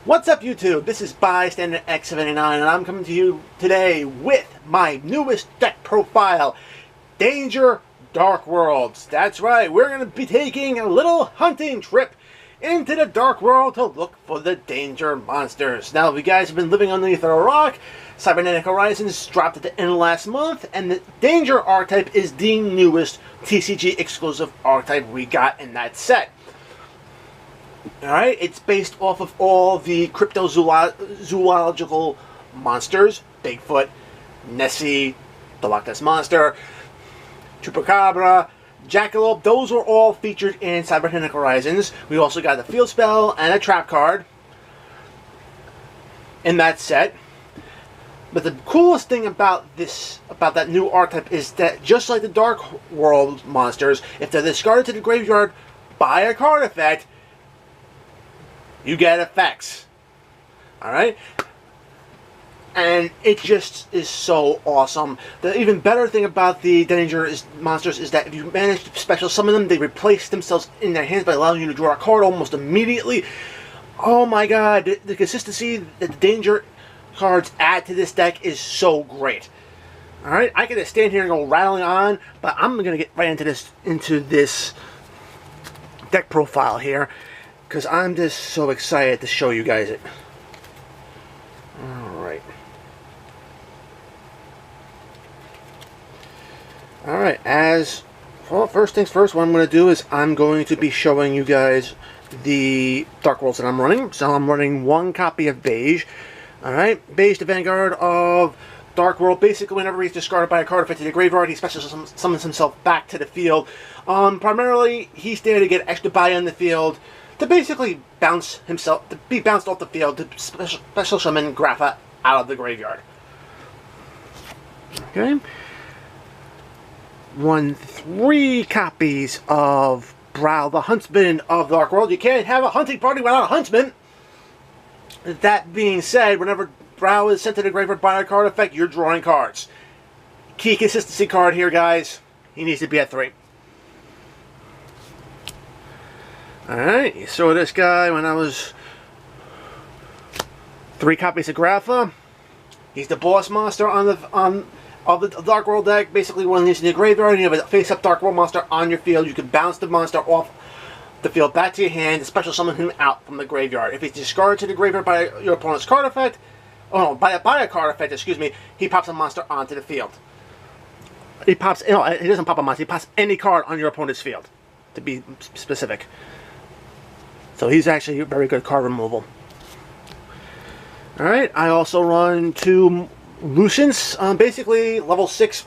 What's up, YouTube? This is Bystander X79 and I'm coming to you today with my newest deck profile, Danger Darkworlds. That's right, we're going to be taking a little hunting trip into the Darkworld to look for the Danger monsters. Now, if you guys have been living underneath a rock, Cybernetic Horizons dropped at the end of last month, and the Danger archetype is the newest TCG exclusive archetype we got in that set. Alright, it's based off of all the cryptozoological monsters. Bigfoot, Nessie, the Loch Ness Monster, Chupacabra, Jackalope. Those were all featured in Cybernetic Horizons. We also got a field spell and a trap card in that set. But the coolest thing about that new archetype is that just like the Darkworld monsters, if they're discarded to the graveyard by a card effect, you get effects. Alright? And it just is so awesome. The even better thing about the Danger monsters is that if you manage to special summon them, they replace themselves in their hands by allowing you to draw a card almost immediately. Oh my god, the consistency that the Danger cards add to this deck is so great. Alright, I could just stand here and go rattling on, but I'm going to get right into this deck profile here, because I'm just so excited to show you guys it. Alright. Alright, well, first things first, what I'm going to do is I'm going to be showing you guys the Darkworlds that I'm running. So I'm running one copy of Beige. Alright, Beige, the Vanguard of Darkworld. Basically, whenever he's discarded by a card effect to the graveyard, he special summons himself back to the field. Primarily, he's there to get extra buy on the field, to basically bounce himself, to be bounced off the field, to special summon Grapha out of the graveyard. Okay. Run 3 copies of Brow, the Huntsman of Darkworld. You can't have a hunting party without a huntsman. That being said, whenever Brow is sent to the graveyard by a card effect, you're drawing cards. Key consistency card here, guys. He needs to be at 3. Alright, you saw this guy when I was 3 copies of Grapha. He's the boss monster of the Darkworld deck. Basically, when he's in the graveyard, you have a face-up Darkworld monster on your field. You can bounce the monster off the field back to your hand and special summon him out from the graveyard. If he's discarded to the graveyard by your opponent's card effect, by a card effect, excuse me, he pops a monster onto the field. He doesn't pop a monster. He pops any card on your opponent's field, to be specific. So he's actually a very good card removal. Alright, I also run 2 Lucents. Basically, level 6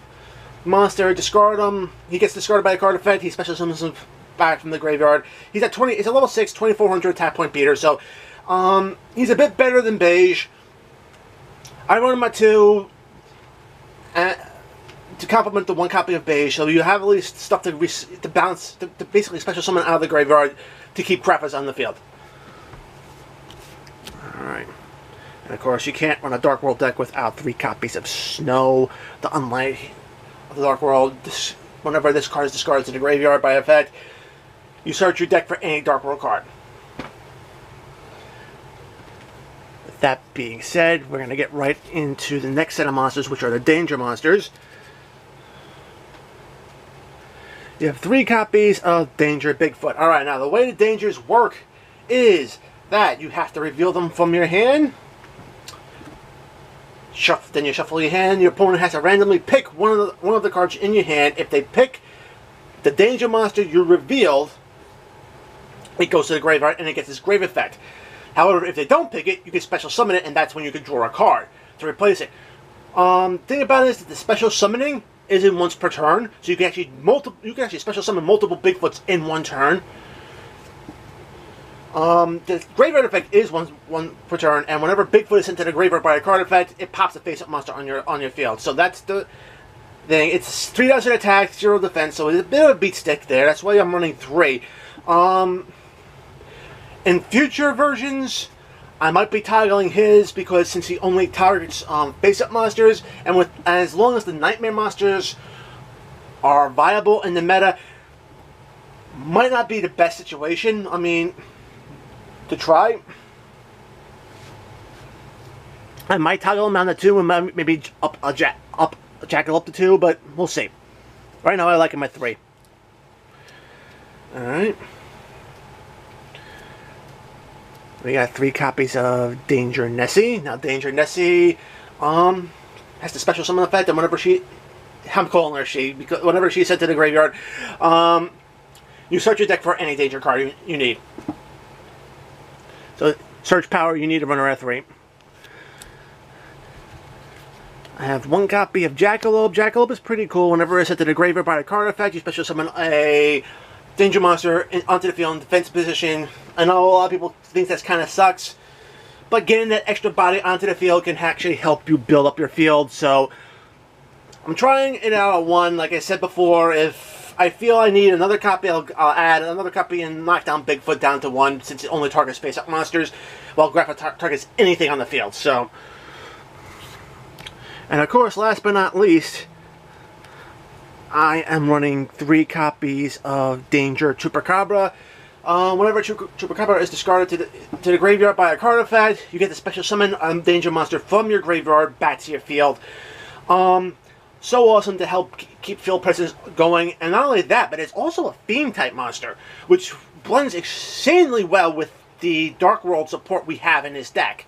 monster, discard him. He gets discarded by a card effect. He special summons him back from the graveyard. He's at 20. It's a level 6, 2400 attack point beater. So he's a bit better than Beige. I run him at 2 to complement the 1 copy of Beige. So you have at least stuff to bounce, to basically special summon out of the graveyard to keep Graphas on the field. Alright. And of course, you can't run a Darkworld deck without 3 copies of Snow, the Unlight of the Darkworld. Whenever this card is discarded to the graveyard by effect, you search your deck for any Darkworld card. With that being said, we're going to get right into the next set of monsters, which are the Danger monsters. You have 3 copies of Danger Bigfoot. Alright, now the way the Dangers work is that you have to reveal them from your hand. Then you shuffle your hand. Your opponent has to randomly pick one of the cards in your hand. If they pick the Danger monster you revealed, it goes to the graveyard and it gets this grave effect. However, if they don't pick it, you can special summon it, and that's when you can draw a card to replace it. Thing about it is that the special summoning is in once per turn, so you can actually special summon multiple Bigfoots in one turn. The graveyard effect is one per turn, and whenever Bigfoot is sent to the graveyard by a card effect, it pops a face-up monster on your field. So that's the thing. It's 3,000 attack, 0 defense, so it's a bit of a beat stick there. That's why I'm running 3. In future versions, I might be toggling his, because since he only targets face-up monsters, and as long as the Nightmare monsters are viable in the meta, might not be the best situation. I mean, to try. I might toggle them down to 2 and maybe jackal up to 2, but we'll see. Right now I like him at 3. Alright. We got 3 copies of Danger Nessie. Now Danger Nessie has the special summon effect, and whenever I'm calling her she, because whenever she's sent to the graveyard, you search your deck for any danger card you need. So search power, you need to run her at 3. I have 1 copy of Jackalope. Jackalope is pretty cool. Whenever it's sent to the graveyard by a card effect, you special summon a danger monster onto the field in defense position. I know a lot of people think that kind of sucks, but getting that extra body onto the field can actually help you build up your field. So I'm trying it out at 1. Like I said before, if I feel I need another copy, I'll add another copy and knock down Bigfoot down to 1, since it only targets face-up monsters, while Grappa targets anything on the field. So, and of course, last but not least, I am running 3 copies of Danger Chupacabra. Whenever Chupacabra is discarded to the graveyard by a card effect, you get the special summon a danger monster from your graveyard back to your field. So awesome to help keep field presence going, and not only that, but it's also a theme type monster, which blends extremely well with the Darkworld support we have in this deck.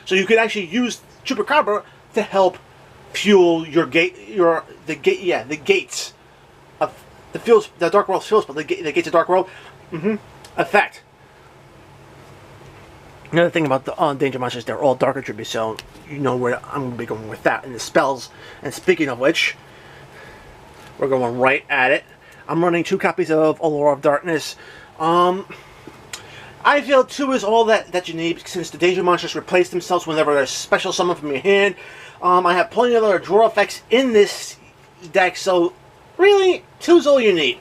So you could actually use Chupacabra to help fuel the gates of the Darkworld field spell, the gates of Darkworld effect. Another thing about the danger monsters, they're all dark attributes, so you know where I'm going to be going with that in the spells. And speaking of which, we're going right at it. I'm running 2 copies of Allure of Darkness. I feel 2 is all that you need, since the danger monsters replace themselves whenever there's special summon from your hand. I have plenty of other draw effects in this deck, so really, 2 is all you need.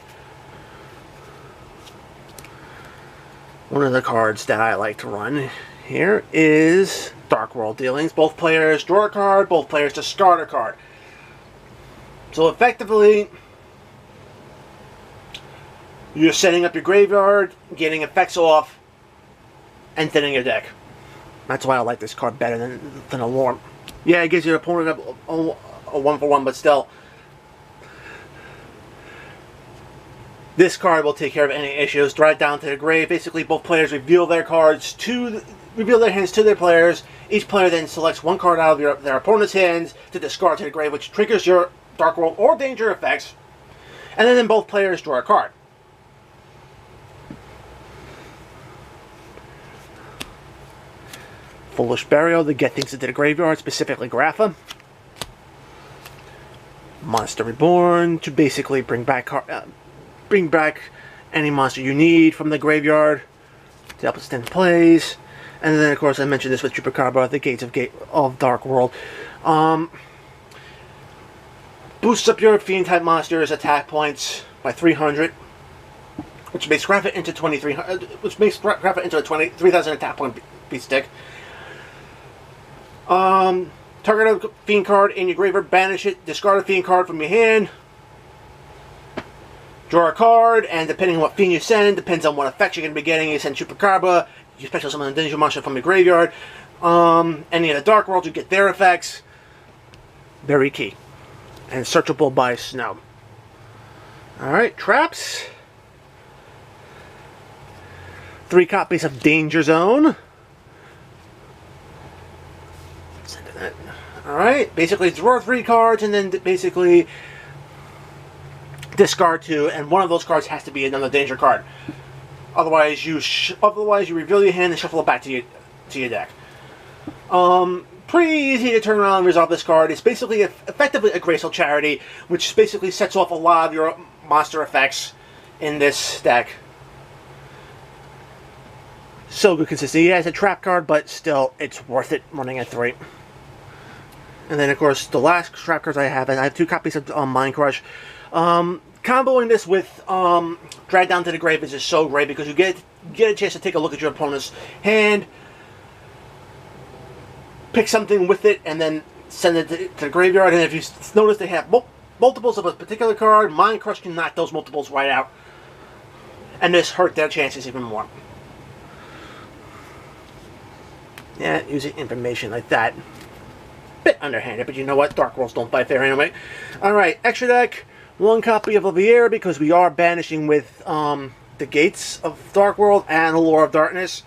One of the cards that I like to run here is Darkworld Dealings. Both players draw a card, both players discard a card. So effectively, you're setting up your graveyard, getting effects off, and thinning your deck. That's why I like this card better than Allure. Yeah, it gives your opponent a 1-for-1, but still, this card will take care of any issues. Draw it down to the grave. Basically, both players reveal their hands to their players. Each player then selects 1 card out of their opponent's hands to discard to the grave, which triggers your Darkworld or Danger effects. And then both players draw a card. Foolish Burial to get things into the graveyard, specifically Grappa. Monster Reborn to basically bring back any monster you need from the graveyard to help extend plays. And then, of course, I mentioned this with Chupacabra, the Gates of Darkworld. Boosts up your Fiend-type monsters' attack points by 300, which makes Grappa into 2,300, which makes Grappa into a 3,000 attack point beat stick. Target a Fiend card in your graveyard, banish it, discard a Fiend card from your hand, draw a card, and depending on what Fiend you send, depends on what effects you're going to be getting. You send Chupacabra, you special summon a danger monster from your graveyard. Any of the Darkworlds, you get their effects. Very key. And searchable by snow. Alright, traps. 3 copies of Danger Zone. Alright, basically draw 3 cards and then basically discard 2, and one of those cards has to be another danger card. Otherwise, you reveal your hand and shuffle it back to your deck. Pretty easy to turn around and resolve this card. It's basically effectively a Graceful Charity, which basically sets off a lot of your monster effects in this deck. So good consistency. Yeah, it's a trap card, but still, it's worth it running at 3. And then, of course, the last trap cards I have 2 copies of Mind Crush. Comboing this with Drag Down to the Grave is just so great, because you get a chance to take a look at your opponent's hand, pick something with it, and then send it to the graveyard. And if you notice they have multiples of a particular card, Mind Crush can knock those multiples right out. And this hurt their chances even more. Yeah, using information like that. underhanded, but you know what? Darkworlds don't fight fair anyway. Alright, extra deck. 1 copy of Olivier, because we are banishing with the Gates of Darkworld and the Lore of Darkness.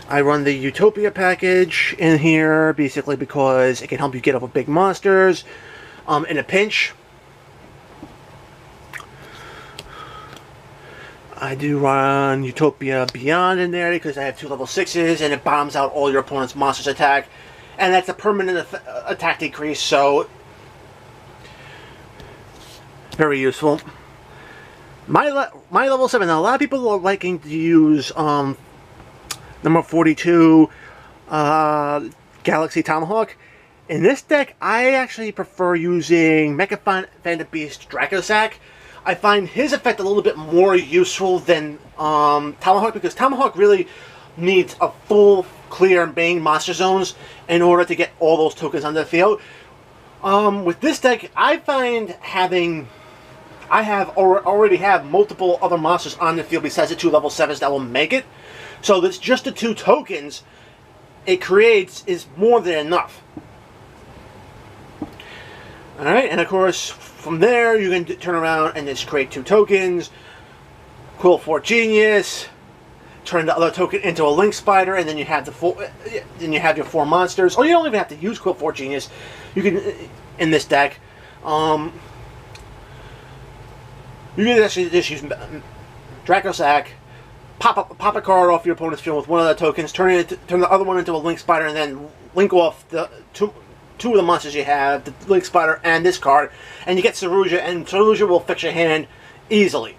I run the Utopia package in here, basically because it can help you get over big monsters in a pinch. I do run Utopia Beyond in there because I have 2 level 6s and it bombs out all your opponent's monsters' attack. And that's a permanent attack decrease, so very useful. My level 7, now a lot of people are liking to use number 42 Galaxy Tomahawk. In this deck, I actually prefer using Mecha Phantom Beast Dracosac. I find his effect a little bit more useful than Tomahawk, because Tomahawk really needs a full clear main monster zones in order to get all those tokens on the field. With this deck, I find already have multiple other monsters on the field besides the 2 level 7s that will make it. So that's just the 2 tokens it creates is more than enough. Alright, and of course, from there, you can turn around and just create 2 tokens. Quill Fort Genius. Turn the other token into a Link Spider, and then you have your 4 monsters. Or you don't even have to use Quill Fort Genius. You can, in this deck, you can actually just use Dracosac, pop a card off your opponent's field with one of the tokens, turn the other one into a Link Spider, and then link off the two of the monsters you have, the Link Spider and this card, and you get Saruja, and Saruja will fix your hand easily.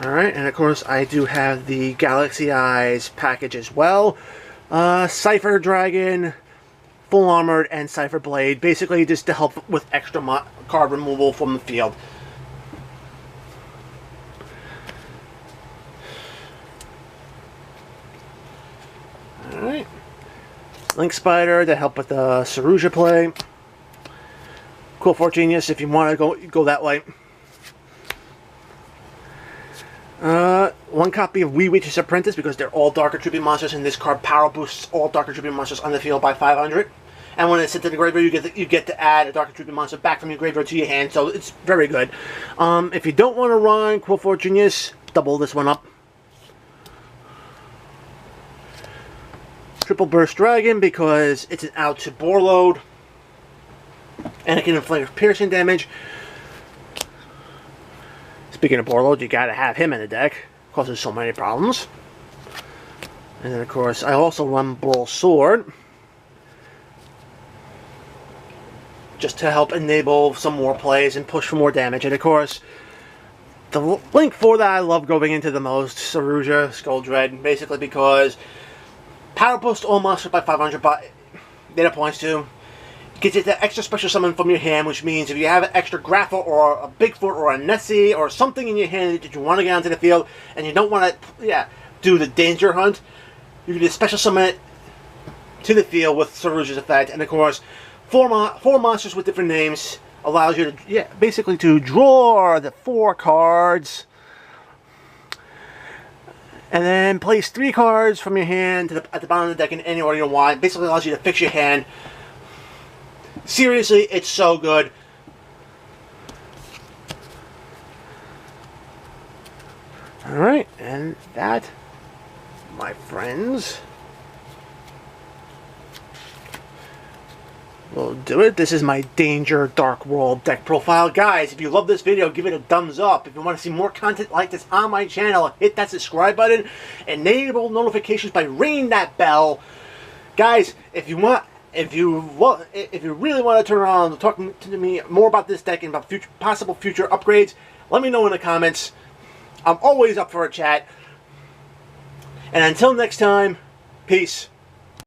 Alright, and of course I do have the Galaxy Eyes package as well. Cypher Dragon, Full Armored, and Cypher Blade, basically just to help with extra card removal from the field. Alright. Link Spider to help with the Saruja play. Quill Fort Genius if you want to go that way. 1 copy of Wee Witch's Apprentice, because they're all Dark Attribute monsters, and this card power boosts all Dark Attribute monsters on the field by 500. And when it's sent to the graveyard, you get to add a Dark Attribute monster back from your graveyard to your hand, so it's very good. If you don't want to run Quill Fort Genius, double this one up. Triple Burst Dragon, because it's an out to bore load, and it can inflict piercing damage. Speaking of bore load, you gotta have him in the deck. Causes so many problems. And then of course, I also run Bull Sword, just to help enable some more plays and push for more damage. And of course, the link for that I love going into the most, Saruja Skull Dread, basically because power boost all monsters by 500 data points too. Gets you that extra special summon from your hand, which means if you have an extra Grapple or a Bigfoot or a Nessie or something in your hand that you want to get onto the field and you don't want to do the danger hunt, you can just special summon it to the field with Saruja's effect. And of course, four monsters with different names allows you to basically to draw the 4 cards. And then place 3 cards from your hand at the bottom of the deck in any order you want. It basically allows you to fix your hand. Seriously, it's so good. Alright, and that, my friends, will do it. This is my Danger Darkworld deck profile. Guys, if you love this video, give it a thumbs up. If you want to see more content like this on my channel, hit that subscribe button. Enable notifications by ringing that bell. Guys, if you really want to turn around and talk to me more about this deck and about possible future upgrades, let me know in the comments. I'm always up for a chat. And until next time, peace.